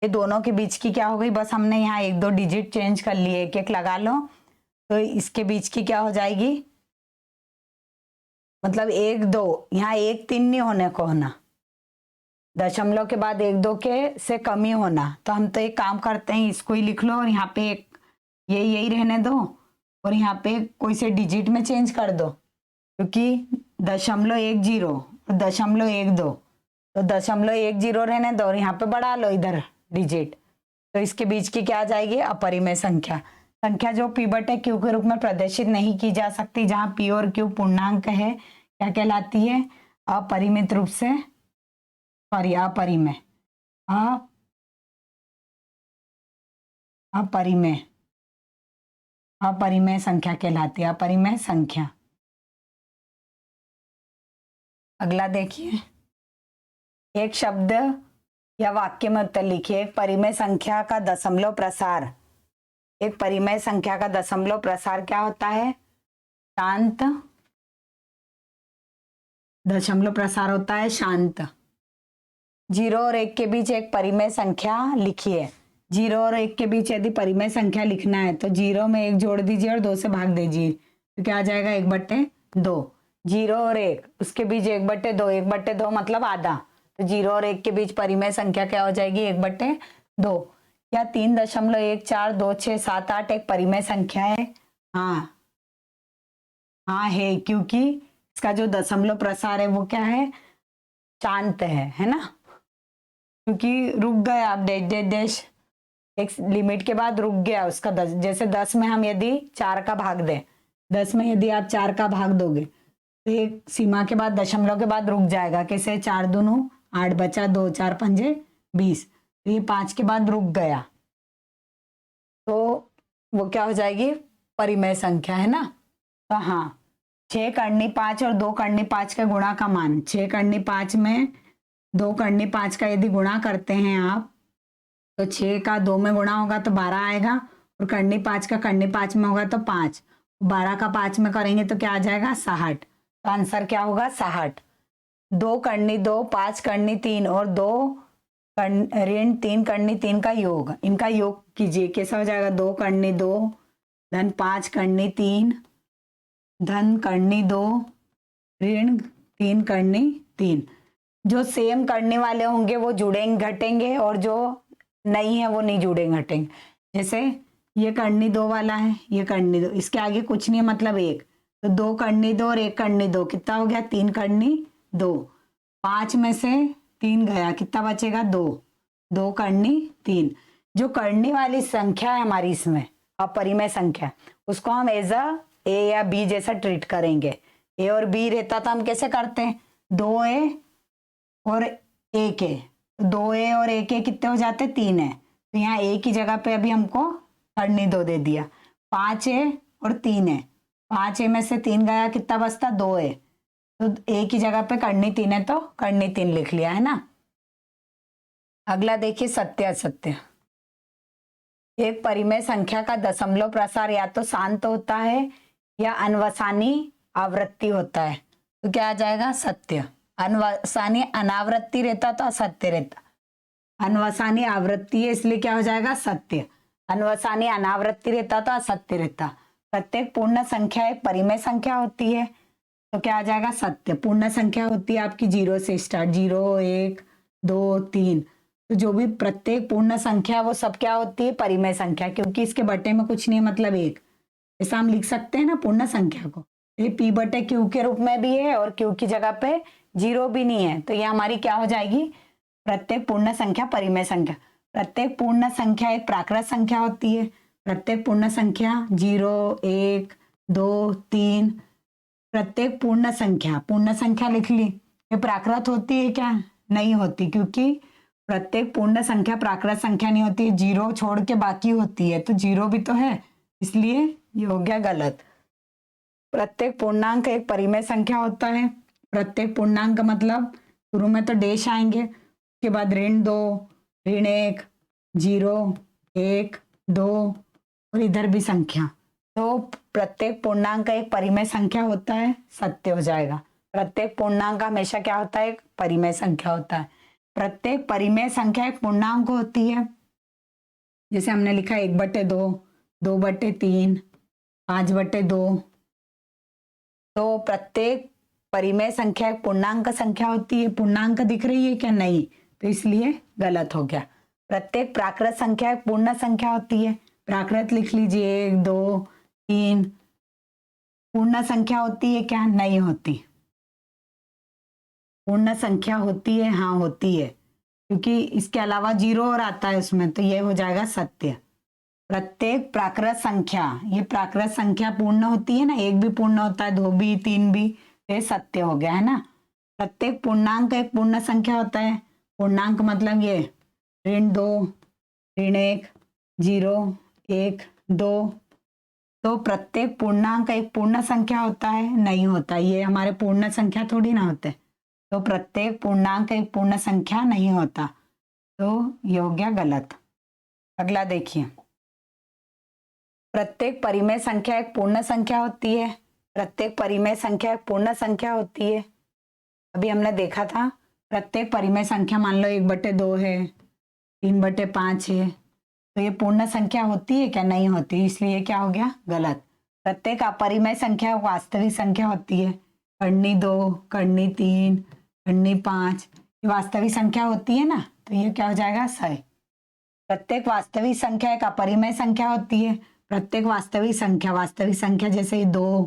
ये दोनों के बीच की क्या हो गई? बस हमने यहाँ 1 2 डिजिट चेंज कर लिए, 1 1 लगा लो, तो इसके बीच की क्या हो जाएगी? मतलब 1 2, यहाँ 1 3 नहीं होने को होना, दशमलव के बाद 1 2 के से कम ही होना। तो हम तो एक काम करते हैं, इसको ही लिख लो और यहाँ पे एक ये यही रहने दो और यहाँ पे कोई से डिजिट में चेंज कर दो, क्योंकि 0.10 और 0.12, तो 0.10 रहने दो और यहाँ पे बढ़ा लो इधर डिजिट, तो इसके बीच की क्या आ जाएगी? अपरिमेय संख्या। संख्या जो p बटे q के रूप में प्रदर्शित नहीं की जा सकती, जहां p और q पूर्णांक है, क्या कहलाती है? अपरिमित रूप से, सॉरी अपरिमेय, अपरिमेय, अपरिमेय संख्या कहलाती है, अपरिमेय संख्या। अगला देखिए, एक शब्द या वाक्य में उत्तर लिखिए। एक परिमेय संख्या का दशमलव प्रसार, एक परिमेय संख्या का दशमलव प्रसार क्या होता है? शांत, दशमलव प्रसार होता है शांत। 0 और 1 के बीच एक परिमेय संख्या लिखिए। 0 और 1 के बीच यदि परिमेय संख्या लिखना है तो 0 में 1 जोड़ दीजिए और 2 से भाग दीजिए, तो क्या आ जाएगा? 1/2। 0 और 1 उसके बीच 1/2, 1/2 मतलब आधा, तो 0 और 1 के बीच परिमेय संख्या क्या हो जाएगी? 1/2। या 3.142678 एक परिमेय संख्या है? हाँ हाँ है, क्योंकि इसका जो दशमलव प्रसार है वो क्या है? शांत है ना, क्योंकि रुक गया आप डैश डैश डैश, एक लिमिट के बाद रुक गया उसका 10। जैसे 10 में हम यदि 4 का भाग दें, 10 में यदि आप 4 का भाग दोगे तो एक सीमा के बाद, दशमलव के बाद रुक जाएगा। कैसे? 4 दूनी 8 बचा 2, 4 पंजे 20, तो ये 5 के बाद रुक गया, तो वो क्या हो जाएगी? परिमेय संख्या है ना। तो हाँ, 6 करनी 5 और 2 करनी 5 के गुणा का मान, 6 करनी 5 में 2 करनी 5 का यदि गुणा करते हैं आप, तो 6 का 2 में गुणा होगा तो 12 आएगा, और करनी 5 का करनी 5 में होगा तो 5, 12 का 5 में करेंगे तो क्या आ जाएगा? 60। तो आंसर क्या होगा? 60। 2 करनी 2, 5 करनी 3 और 2 ऋण 3 करनी 3 का योग, इनका योग कीजिए। कैसा हो जाएगा? 2 करनी 2 धन 5 करनी 3 धन करनी 2 ऋण 3 करनी 3। जो सेम करने वाले होंगे वो जुड़ेंगे घटेंगे, और जो नहीं है वो नहीं जुड़ेंगे घटेंगे। जैसे ये करनी 2 वाला है, ये करनी 2, इसके आगे कुछ नहीं है मतलब 1, तो 2 करनी 2 और 1 करनी 2 कितना हो गया? 3 करनी 2। 5 में से 3 गया, कितना बचेगा? 2। 2 करनी 3। जो करने वाली संख्या है हमारी इसमें अपरिमेय संख्या, उसको हम एज ए या बी जैसा ट्रीट करेंगे। ए और बी रहता तो हम कैसे करते हैं? 2a और 1a, 2a और 1a कितने हो जाते? 3 है, तो यहाँ a की जगह पे अभी हमको करनी 2 दे दिया। 5a और 3 है, 5a में से 3 गया, कितना बचता? 2a, तो a की जगह पे करनी 3 है तो करनी 3 लिख लिया है ना। अगला देखिए, सत्य असत्य। एक परिमेय संख्या का दशमलव प्रसार या तो शांत होता है या अनवसानी आवृत्ति होता है, तो क्या आ जाएगा? सत्य। अनवसानी अनावृत्ति रहता तो असत्य रहता, अनवसानी आवृत्ति है इसलिए क्या हो जाएगा? सत्य। अनवसानी अनावृत्ति रहता तो असत्य रहता। प्रत्येक पूर्ण संख्या एक परिमेय संख्या होती है, तो क्या आ जाएगा? सत्य। पूर्ण संख्या होती है आपकी 0 से स्टार्ट, 0 1 2 3, तो जो भी प्रत्येक पूर्ण संख्या वो सब क्या होती है? परिमेय संख्या, क्योंकि इसके बटे में कुछ नहीं मतलब 1, ऐसा हम लिख सकते हैं ना पूर्ण संख्या को। ये p बटे q के रूप में भी है और q की जगह पे 0 भी नहीं है, तो ये हमारी क्या हो जाएगी? प्रत्येक पूर्ण संख्या परिमेय संख्या। प्रत्येक पूर्ण संख्या एक प्राकृत संख्या होती है। प्रत्येक पूर्ण संख्या 0 1 2 3, प्रत्येक पूर्ण संख्या लिख ली। ये प्राकृत होती है क्या? नहीं होती, क्योंकि प्रत्येक पूर्ण संख्या प्राकृत संख्या नहीं होती है, 0 छोड़ के बाकी होती है, तो 0 भी तो है, इसलिए ये हो गया गलत। प्रत्येक पूर्णांक एक परिमेय संख्या होता है। प्रत्येक पूर्णांक मतलब शुरू में तो डैश आएंगे, उसके बाद ऋण 2 ऋण 1 0 1 2 और इधर भी संख्या, तो प्रत्येक पूर्णांक एक परिमेय संख्या होता है, सत्य हो जाएगा। प्रत्येक पूर्णांक हमेशा क्या होता है? एक परिमेय संख्या होता है। प्रत्येक परिमेय संख्या एक पूर्णांक होती है, जैसे हमने लिखा 1/2 2/3 5/2, तो प्रत्येक परिमेय संख्या एक पूर्णांक संख्या होती है। पूर्णांक दिख रही है क्या? नहीं, तो इसलिए गलत हो गया। प्रत्येक प्राकृत संख्या एक पूर्ण संख्या होती है। प्राकृत लिख लीजिए, 1 2 3। पूर्ण संख्या होती है क्या? नहीं होती। पूर्ण संख्या होती है? हाँ होती है, क्योंकि इसके अलावा जीरो और आता है उसमें, तो ये हो जाएगा सत्य। प्रत्येक प्राकृत संख्या, ये प्राकृत संख्या पूर्ण होती है ना, एक भी पूर्ण होता है, दो भी, तीन भी, तो ये सत्य हो गया है ना। प्रत्येक पूर्णांक एक पूर्ण संख्या होता है। पूर्णांक मतलब ये ऋण 2, ऋण 1, 0, 1, 2। तो प्रत्येक पूर्णांक एक पूर्ण संख्या होता है? नहीं होता, ये हमारे पूर्ण संख्या थोड़ी ना होते। तो प्रत्येक पूर्णांक एक पूर्ण संख्या नहीं होता, तो ये हो गया गलत। अगला देखिए, प्रत्येक परिमेय संख्या एक पूर्ण संख्या होती है। प्रत्येक परिमेय संख्या एक पूर्ण संख्या होती है। अभी हमने देखा था, प्रत्येक परिमेय संख्या मान लो 1/2 है, 3/5 है, तो ये पूर्ण संख्या होती है क्या? नहीं होती, इसलिए क्या हो गया? गलत। प्रत्येक अपरिमेय संख्या वास्तविक संख्या होती है। कर्णी 2, कर्णी 3, कर्णी 5, ये वास्तविक संख्या होती है ना, तो ये क्या हो जाएगा? सही। प्रत्येक वास्तविक संख्या एक अपरिमेय संख्या होती है। प्रत्येक वास्तविक संख्या जैसे 2,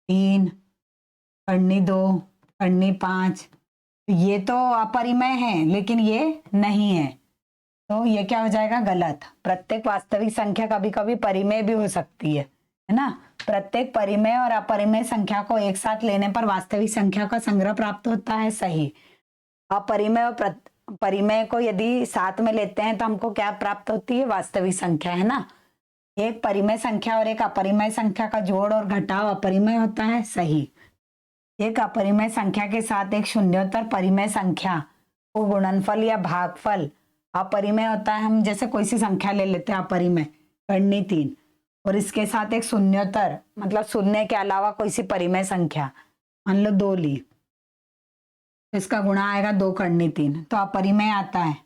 3, कर्णी 2, कर्णी 5, ये तो अपरिमेय है, लेकिन ये नहीं है, तो ये क्या हो जाएगा? गलत। प्रत्येक वास्तविक संख्या कभी कभी परिमेय भी हो सकती है ना। प्रत्येक परिमेय और अपरिमेय संख्या को एक साथ लेने पर वास्तविक संख्या का संग्रह प्राप्त होता है, सही। अपरिमेय और परिमेय को यदि साथ में लेते हैं तो हमको क्या प्राप्त होती है? वास्तविक संख्या, है ना। एक परिमेय संख्या और एक अपरिमेय संख्या का जोड़ और घटाव अपरिमेय होता है, सही। एक अपरिमेय संख्या के साथ एक शून्योत्तर परिमेय संख्या को गुणनफल या भागफल अपरिमेय होता है। हम जैसे कोई सी संख्या ले लेते हैं अपरिमेय, कर्णी 3, और इसके साथ एक शून्योत्तर मतलब शून्य के अलावा कोई सी परिमेय संख्या, मान लो 2 ली, तो इसका गुणा आएगा 2 कर्णी 3, तो अपरिमेय आता है, तो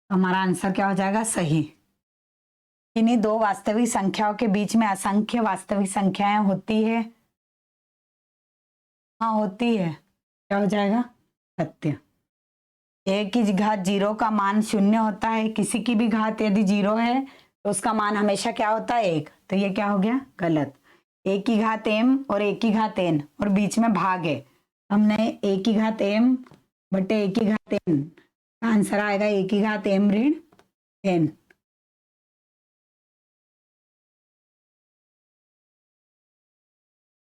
हमारा आंसर क्या हो जाएगा? सही। इन्हीं दो वास्तविक संख्याओं के बीच में असंख्य वास्तविक संख्याएं होती है। हाँ होती है, क्या हो जाएगा? सत्य। एक की घात 0 का मान 0 होता है। किसी की भी घात यदि 0 है तो उसका मान हमेशा क्या होता है? 1, तो ये क्या हो गया? गलत। एक की घात m और एक की घात n और बीच में भाग है, हमने एक की घात m बटे एक की घात n, आंसर आएगा एक की घात m ऋण n।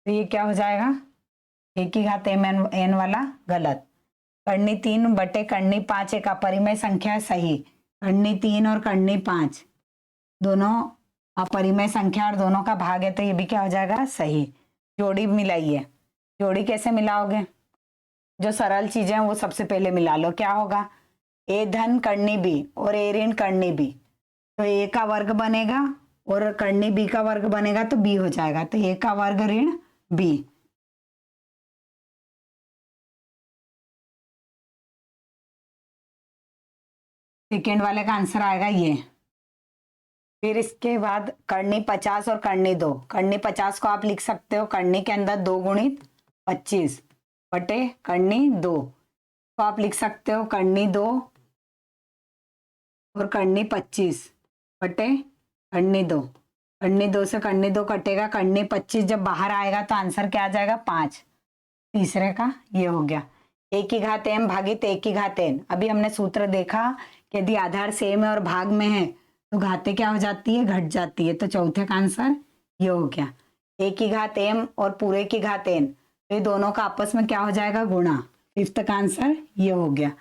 तो ये क्या हो जाएगा? एक की घात m n वाला गलत। कर्णी 3 बटे कर्णी 5 एक अपरिमेय संख्या है, सही। कर्णी 3 और कर्णी 5 दोनों अपरिमेय संख्या और दोनों का भाग है, तो ये भी क्या हो जाएगा? सही। जोड़ी मिलाइए। जोड़ी कैसे मिलाओगे? जो सरल चीजें हैं वो सबसे पहले मिला लो। क्या होगा? ए धन कर्णी बी और ए ऋण कर्णी बी, तो ए का वर्ग बनेगा और कर्णी बी का वर्ग बनेगा, तो बी हो जाएगा, तो ए का वर्ग ऋण बी। सेकेंड वाले का आंसर आएगा ये। फिर इसके बाद कर्णी 50 और कर्णी 2, कर्णी 50 को आप लिख सकते हो कर्णी के अंदर 2 गुणित 25 बटे कर्णी 2, तो आप लिख सकते हो कर्णी 2 और कर्णी 25 बटे कर्णी 2। कर्णी 2 से कर्णी 2 कटेगा, कर्णी 25 जब बाहर आएगा तो आंसर क्या आ जाएगा? 5। तीसरे का ये हो गया। एक की घात m भागित एक की घात n। अभी हमने सूत्र देखा कि यदि आधार सेम है और भाग में है तो घातें क्या हो जाती है? घट जाती है, तो चौथे का आंसर ये हो गया। एक की घात m और पूरे की घात n, तो ये दोनों का आपस में क्या हो जाएगा? गुणा। फिफ्थ का आंसर ये हो गया।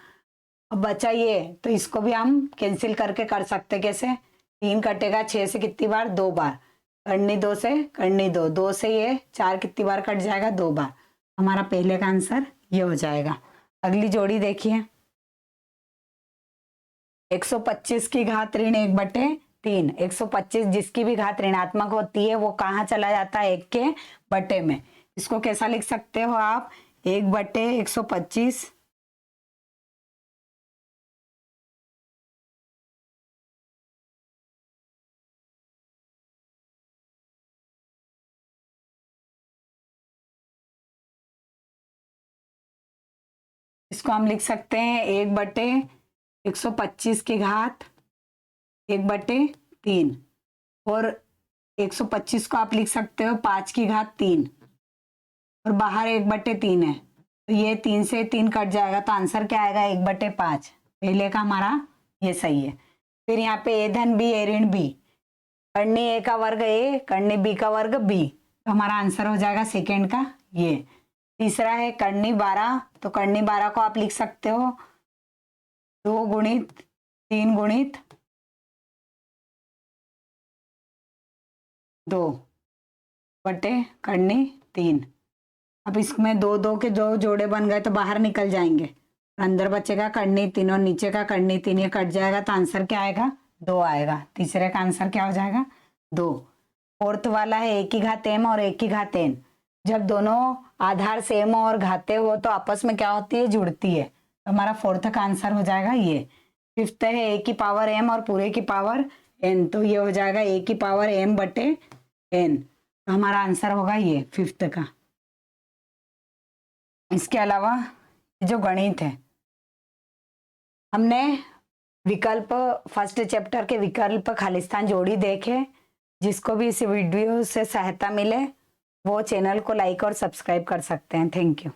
अब बचा ये, तो इसको भी हम कैंसिल करके कर सकते। कैसे? 3 कटेगा 6 से कितनी बार? 2 बार। कर्णी 2 से कर्णी 2, 2 से ये 4 कितनी बार कट जाएगा? 2 बार। हमारा पहले का आंसर ये हो जाएगा। अगली जोड़ी देखिए, 125 की घात ऋण 1/3। 125 जिसकी भी घात ऋणात्मक होती है वो कहाँ चला जाता है? 1 के बटे में। इसको कैसा लिख सकते हो आप? 1/125 इसको हम लिख सकते हैं 1/125 की घात 1/3। और 125 को आप लिख सकते हो 5 की घात 3, और बाहर 1/3 है, तो ये 3 से 3 कट जाएगा, तो आंसर क्या आएगा 1/5। पहले का हमारा ये सही है। फिर यहाँ पे a धन b, a ऋण b, कर्णी ए का वर्ग a, कर्णी b का वर्ग b, तो हमारा आंसर हो जाएगा सेकेंड का ये। तीसरा है कर्णी 12, तो कर्णी 12 को आप लिख सकते हो 2 गुणित 3 गुणित 2 बटे कर्णी 3। अब इसमें 2 2 के 2 जोड़े बन गए तो बाहर निकल जाएंगे, अंदर बचेगा कर्णी 3 और नीचे का कर्णी 3, ये कट जाएगा, तो आंसर क्या आएगा 2 आएगा। तीसरे का आंसर क्या हो जाएगा 2। फोर्थ वाला है a की घात m और a की घात n, जब दोनों आधार सेम और घाते हो तो आपस में क्या होती है, जुड़ती है, तो हमारा फोर्थ का आंसर हो जाएगा ये। फिफ्थ है a की पावर m और पूरे की पावर n, तो ये हो जाएगा a की पावर m बटे n, तो हमारा आंसर होगा ये फिफ्थ का। इसके अलावा जो गणित है, हमने विकल्प फर्स्ट चैप्टर के विकल्प खालिस्तान जोड़ी देखे। जिसको भी इस वीडियो से सहायता मिले वो चैनल को लाइक और सब्सक्राइब कर सकते हैं। Thank you.